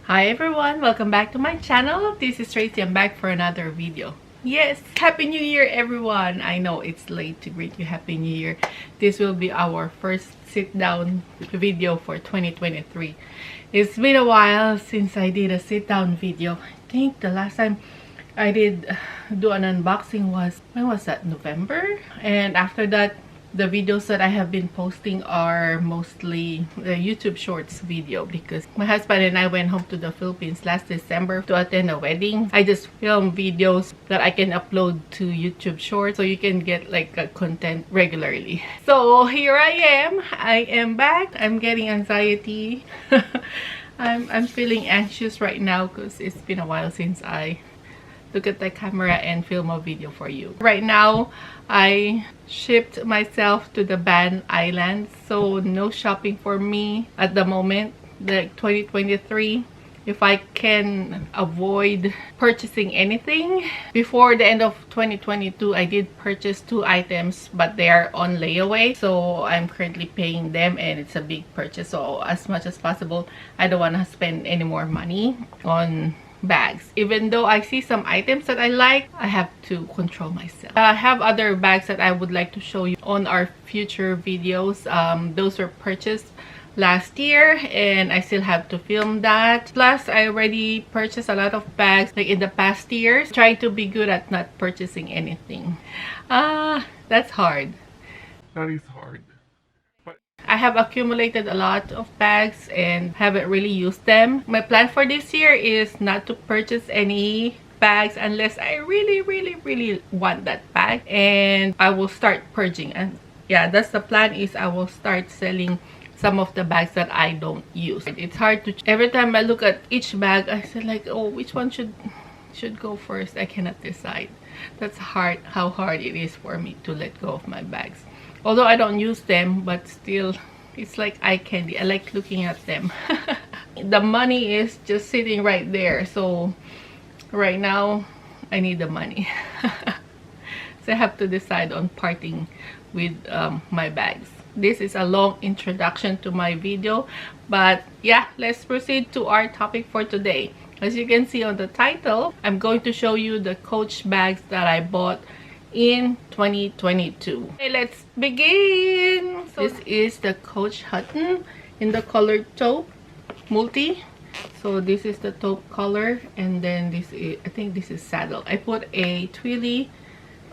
Hi everyone, welcome back to my channel. This is Tracy. I'm back for another video. Yes, Happy New Year everyone. I know it's late to greet you Happy New Year. This will be our first sit down video for 2023. It's been a while since I did a sit down video. I think the last time I did do an unboxing was, when was that? November? And after that, the videos that I have been posting are mostly the YouTube Shorts video because my husband and I went home to the Philippines last December to attend a wedding. I just film videos that I can upload to YouTube Shorts so you can get like a content regularly. So here I am. I am back. I'm getting anxiety. I'm feeling anxious right now because it's been a while since I look at the camera and film a video for you. Right now, I shipped myself to the Ban Islands, so no shopping for me at the moment, like 2023. If I can avoid purchasing anything. Before the end of 2022, I did purchase 2 items, but they are on layaway. So I'm currently paying them and it's a big purchase. So as much as possible, I don't want to spend any more money on bags. Even though I see some items that I like, I have to control myself. I have other bags that I would like to show you on our future videos. Those were purchased last year and I still have to film that. Plus, I already purchased a lot of bags like in the past years. Trying to be good at not purchasing anything. That's hard. That is hard. I have accumulated a lot of bags and haven't really used them. My plan for this year is not to purchase any bags unless I really want that bag, and I will start purging. And yeah, that's the plan, is I will start selling some of the bags that I don't use. It's hard to, every time I look at each bag, I say like, oh, which one should go first? I cannot decide. That's hard, how hard it is for me to let go of my bags. Although I don't use them, but still, it's like eye candy. I like looking at them. The money is just sitting right there. So right now, I need the money. So I have to decide on parting with my bags. This is a long introduction to my video. But yeah, let's proceed to our topic for today. As you can see on the title, I'm going to show you the Coach bags that I bought in 2022. Okay, let's begin. So this is the Coach Hutton in the color taupe multi. So this is the taupe color, and then this is, I think this is saddle. I put a twilly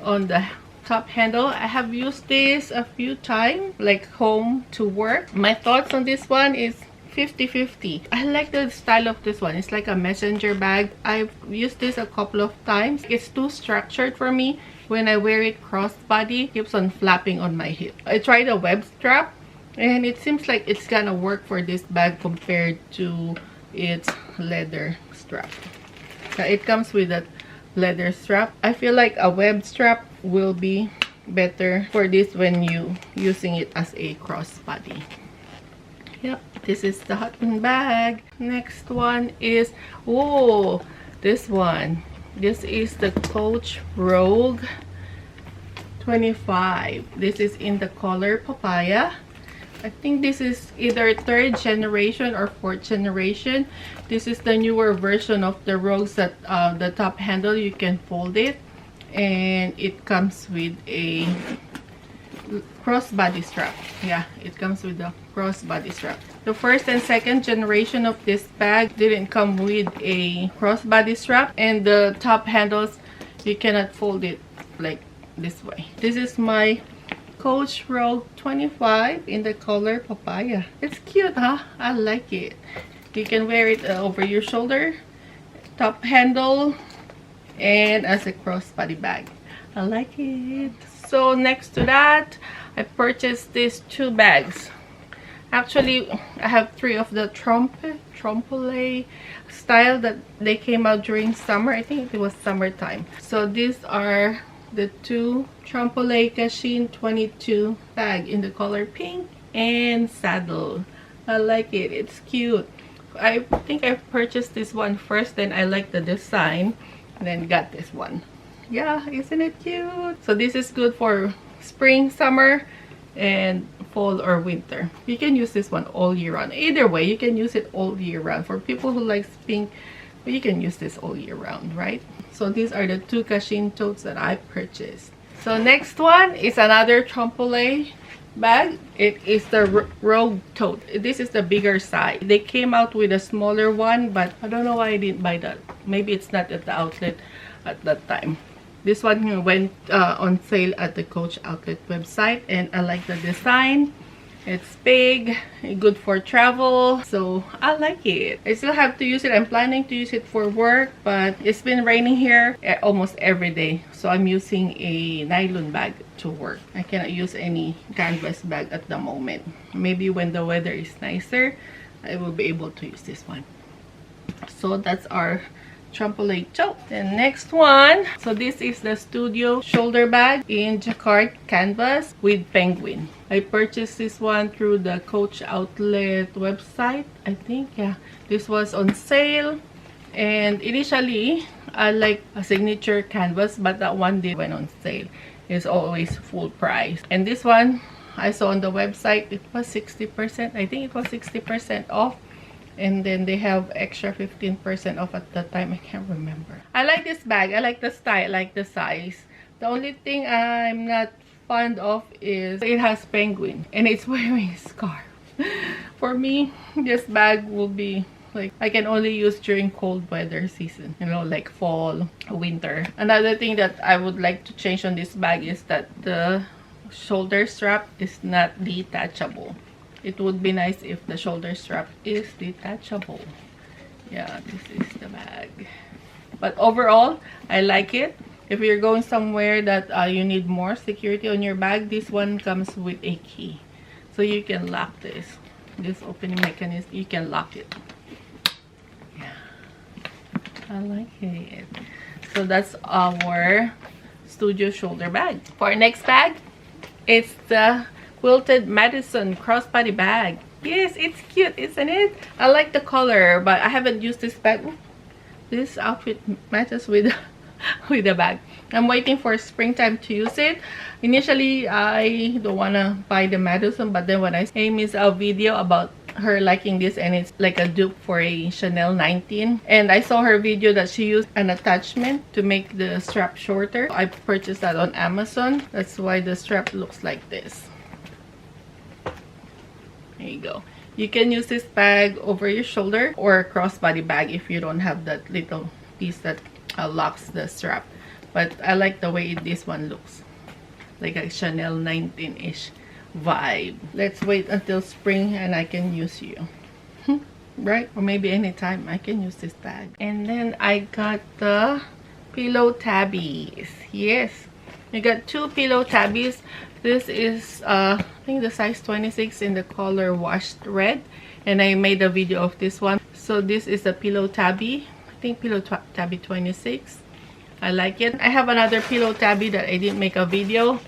on the top handle. I have used this a few times, like home to work. My thoughts on this one is 50-50. I like the style of this one. It's like a messenger bag. I've used this a couple of times. It's too structured for me. When I wear it crossbody, it keeps on flapping on my hip. I tried a web strap and it seems like it's gonna work for this bag compared to its leather strap. It comes with a leather strap. I feel like a web strap will be better for this when you using it as a crossbody. Yep, this is the Hutton bag. Next one is, oh, this one. This is the Coach Rogue 25. This is in the color papaya. I think this is either 3rd generation or 4th generation. This is the newer version of the Rogues that the top handle, you can fold it. And it comes with a crossbody strap. Yeah, it comes with a crossbody strap. The 1st and 2nd generation of this bag didn't come with a crossbody strap, and the top handles, you cannot fold it like this way. This is my Coach Rogue 25 in the color papaya. It's cute, huh? I like it. You can wear it over your shoulder, top handle, and as a crossbody bag. I like it. So next to that, I purchased these 2 bags. Actually, I have 3 of the trompe style that they came out during summer. I think it was summertime. So these are the 2 trompe Cashin 22 bag in the color pink and saddle. I like it. It's cute. I think I purchased this one first, then I like the design, and then got this one. Yeah, isn't it cute? So this is good for spring, summer, and fall or winter. You can use this one all year round. Either way, you can use it all year round. For people who likes pink, you can use this all year round, right? So these are the two cchit totes that I purchased. So next one is another trampoline bag. It is the Rogue tote. This is the bigger size. They came out with a smaller one, but I don't know why I didn't buy that. Maybe it's not at the outlet at that time. This one went on sale at the Coach outlet website, and I like the design. It's big, good for travel, so I like it. I still have to use it. I'm planning to use it for work, but it's been raining here almost every day, so I'm using a nylon bag to work. I cannot use any canvas bag at the moment. Maybe when the weather is nicer, I will be able to use this one. So that's our trampoline tote. The next one, so this is the studio shoulder bag in jacquard canvas with penguin. I purchased this one through the Coach outlet website, I think. Yeah, this was on sale, and initially I like a signature canvas, but that one did went on sale. It's always full price, and this one I saw on the website, it was 60%. I think it was 60% off. And then they have extra 15% off at the time. I can't remember. I like this bag. I like the style. I like the size. The only thing I'm not fond of is it has penguin and it's wearing a scarf. For me, this bag will be like I can only use during cold weather season, you know, like fall, winter. Another thing that I would like to change on this bag is that the shoulder strap is not detachable. It would be nice if the shoulder strap is detachable. Yeah, this is the bag. But overall, I like it. If you're going somewhere that you need more security on your bag, this one comes with a key. So you can lock this. This opening mechanism, you can lock it. Yeah, I like it. So that's our studio shoulder bag. For our next bag, it's the quilted Madison crossbody bag. Yes, it's cute, isn't it? I like the color, but I haven't used this bag. Ooh, this outfit matches with with the bag. I'm waiting for springtime to use it. Initially, I don't want to buy the Madison, but then when I Amy saw a video about her liking this, and it's like a dupe for a Chanel 19, and I saw her video that she used an attachment to make the strap shorter. I purchased that on Amazon. That's why the strap looks like this. There you go. You can use this bag over your shoulder or a crossbody bag if you don't have that little piece that locks the strap. But I like the way this one looks, like a Chanel 19-ish vibe. Let's wait until spring and I can use you. Right? Or maybe anytime I can use this bag. And then I got the pillow tabbies. Yes, I got two pillow tabbies. This is I think the size 26 in the color washed red, and I made a video of this one. So this is the pillow tabby. I think pillow tabby 26. I like it. I have another pillow tabby that I didn't make a video.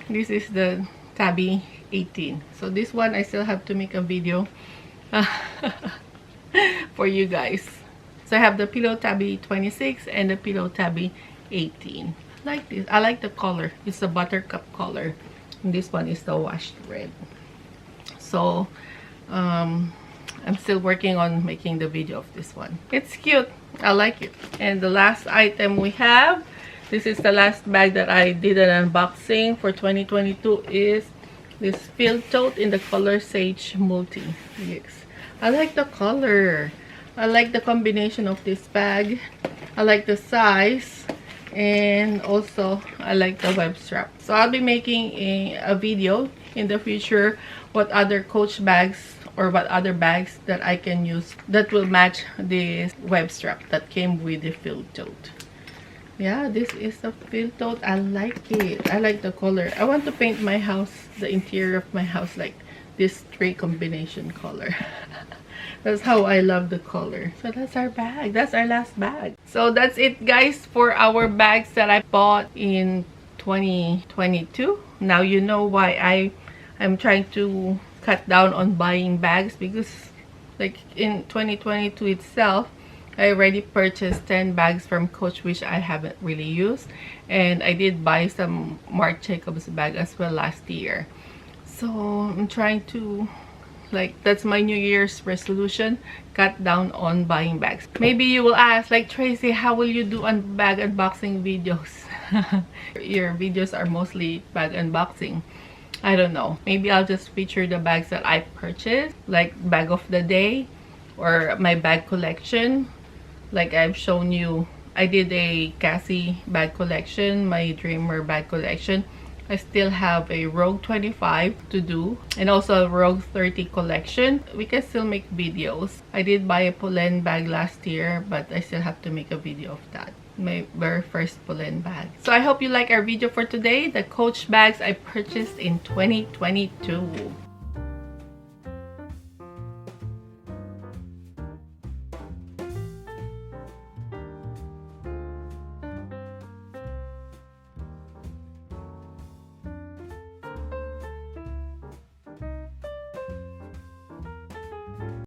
This is the tabby 18. So this one I still have to make a video for you guys. So I have the pillow tabby 26 and the pillow tabby 18. I like this. I like the color. It's a buttercup color. And this one is the washed red. So I'm still working on making the video of this one. It's cute. I like it. And the last item we have, this is the last bag that I did an unboxing for 2022, is this field tote in the color Sage Multi. Yes, I like the color. I like the combination of this bag. I like the size. And also I like the web strap. So I'll be making a video in the future what other Coach bags or what other bags that I can use that will match this web strap that came with the field tote. Yeah, this is the field tote. I like it. I like the color. I want to paint my house, the interior of my house, like this three combination color. That's how I love the color. So that's our bag. That's our last bag. So that's it, guys, for our bags that I bought in 2022. Now you know why I'm trying to cut down on buying bags, because like in 2022 itself, I already purchased 10 bags from Coach which I haven't really used, and I did buy some Marc Jacobs bag as well last year. So I'm trying to, like, that's my New Year's resolution, cut down on buying bags. Maybe you will ask, like, Tracy, how will you do bag unboxing videos? Your videos are mostly bag unboxing. I don't know. Maybe I'll just feature the bags that I purchased, like bag of the day or my bag collection. Like I've shown you, I did a Cassie bag collection, my Dreamer bag collection. I still have a Rogue 25 to do and also a Rogue 30 collection. We can still make videos. I did buy a Polen bag last year, but I still have to make a video of that. My very first Polen bag. So I hope you like our video for today, the Coach bags I purchased in 2022.